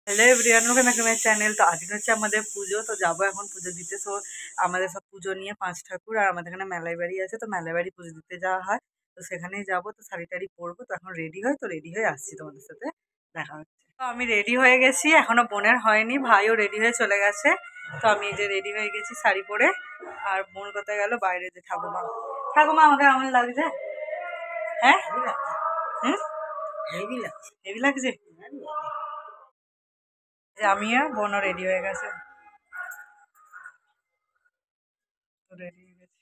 Hello everyone welcome back to my channel. तो आज হচ্ছে আমাদের পুজো, তো যাবো এখন পুজো দিতে। সো আমাদের সব পুজো নিয়ে 5 ঠাকুর আর আমাদের এখানে মেলাই বাড়ি আছে, তো মেলাই বাড়ি পুজো দিতে যাওয়া হয়। তো সেখানেই যাবো, তো শাড়ি টাড়ি পরবো। তো এখন রেডি হয়, তো রেডি হয়ে আসছি, তোমাদের সাথে দেখা হচ্ছে। তো আমি রেডি হয়ে গেছি, এখনো বোনের হয়নি, ভাইও রেডি হয়ে চলে গেছে। তো আমি এই যে রেডি হয়ে গেছি শাড়ি পরে। আর বোন কোথায় গেল? বাইরে যে ঠাকুমা। ঠাকুমা আমাকে কেমন লাগছে? হ্যাঁ হুম হেভি লাগছে। আমি আর বোনও রেডি হয়ে গেছে, রেডি হয়ে গেছি।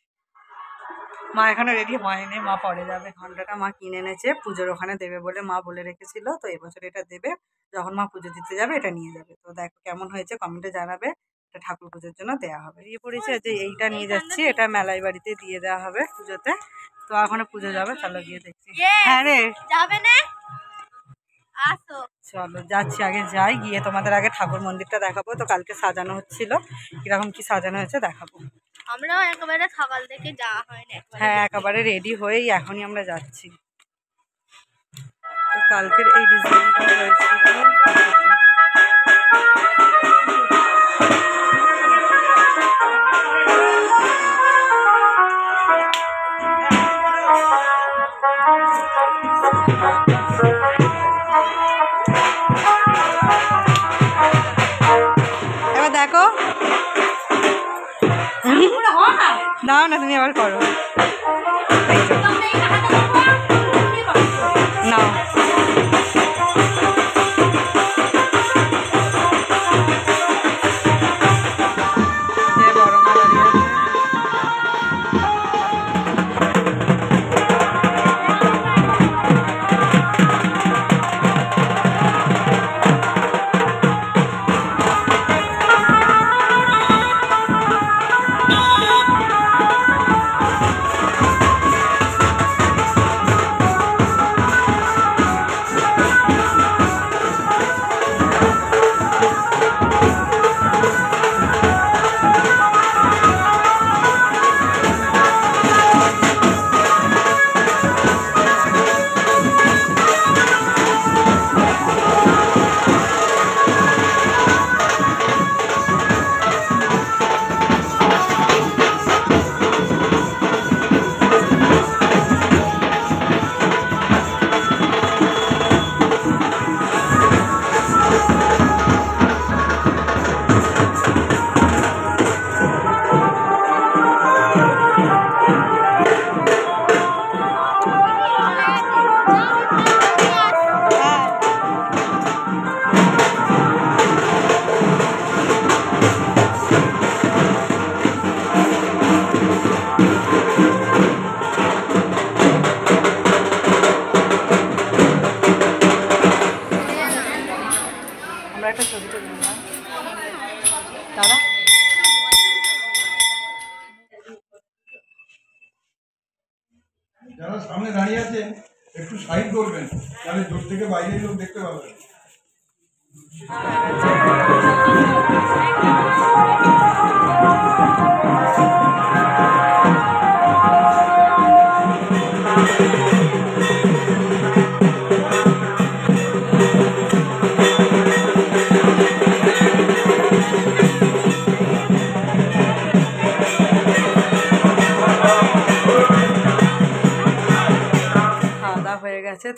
মা এখনো রেডি হয়নি, মা পরে যাবে। ঘন্টাটা মা কিনে এনেছে, পুজোর ওখানে দেবে বলে মা বলে রেখেছিল। তো এবছর এটা দেবে, যখন মা পুজো দিতে যাবে এটা নিয়ে যাবে। তো দেখো কেমন হয়েছে কমেন্টে জানাবে। এটা ঠাকুর পুজোর জন্য দেওয়া হবে। ইয়ে পড়েছে যে এইটা নিয়ে যাচ্ছি, এটা মেলাই বাড়িতে দিয়ে দেওয়া হবে পুজোতে। তো ওখানে পুজো যাবে, চলো গিয়ে দেখছি। হ্যাঁ রে যাবে না, চলো যাচ্ছি, আগে যাই, গিয়ে তোমাদের আগে ঠাকুর মন্দিরটা দেখাবো। তো কালকে সাজানো হচ্ছিল, কিরকম কি সাজানো হয়েছে দেখাবো। আমরাও একেবারে সকাল থেকে যাওয়া হয়নি, হ্যাঁ একেবারে রেডি হয়েই এখনই আমরা যাচ্ছি। তো কালকের এই ডিজাইনটা হয়েছিল। এবার দেখো, দাও না তুমি আবার করো না। একটা ছবি তো দিলাম দাদা। যারা সামনে দাঁড়িয়ে আছেন একটু সাইড করবেন, তাহলে দূর থেকে বাইরের লোক দেখতে পাবেন।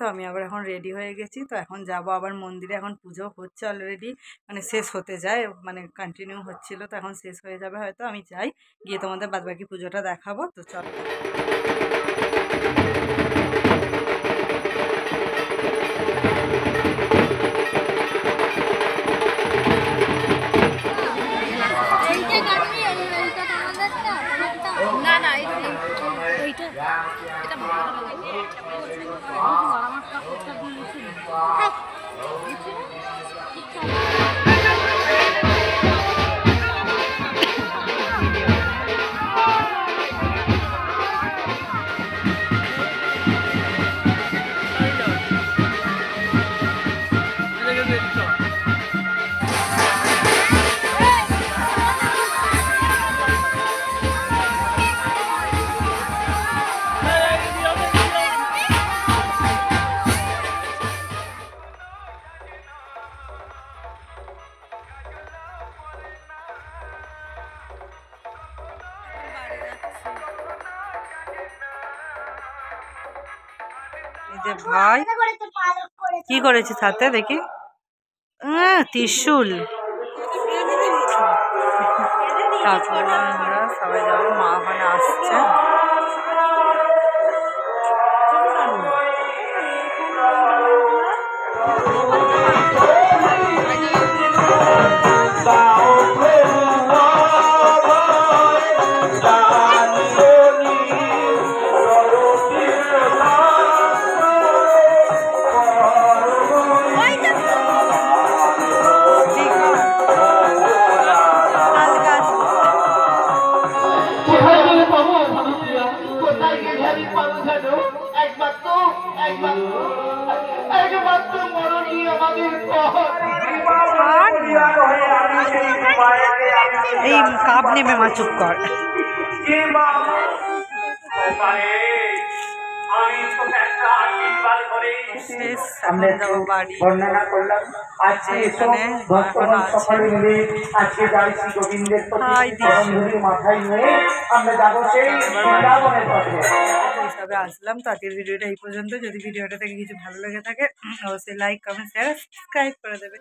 তো আমি আবার এখন রেডি হয়ে গেছি। তো এখন যাব আবার মন্দিরে, এখন পুজো হচ্ছে অলরেডি, মানে শেষ হতে যায়, মানে কন্টিনিউ হচ্ছিল, তো এখন শেষ হয়ে যাবে হয়তো। আমি যাই, গিয়ে তোমাদের বাদবাকি পুজোটা দেখাবো। তো চলো। না না এইটা যে ভাই কি করেছে সাথে দেখি, ত্রিশূল। তারপর আমরা সবাই যাবো, মা ওখানে আসছে। এই কাপ নেবে মা, চুপ কর। আমরা বর্ণনা করলাম আজকে ভক্তগণ সকলে মিলে আজকে যাই শ্রী গোবিন্দের প্রতি মাথায় নিয়ে আমরা যাবো সেই বৃন্দাবনের পথে। হিসাবে আসলাম। তো আজকের ভিডিওটা এই পর্যন্ত। যদি ভিডিওটা থেকে কিছু ভালো লেগে থাকে অবশ্যই লাইক, কমেন্ট, শেয়ার, সাবস্ক্রাইব করে দেবে।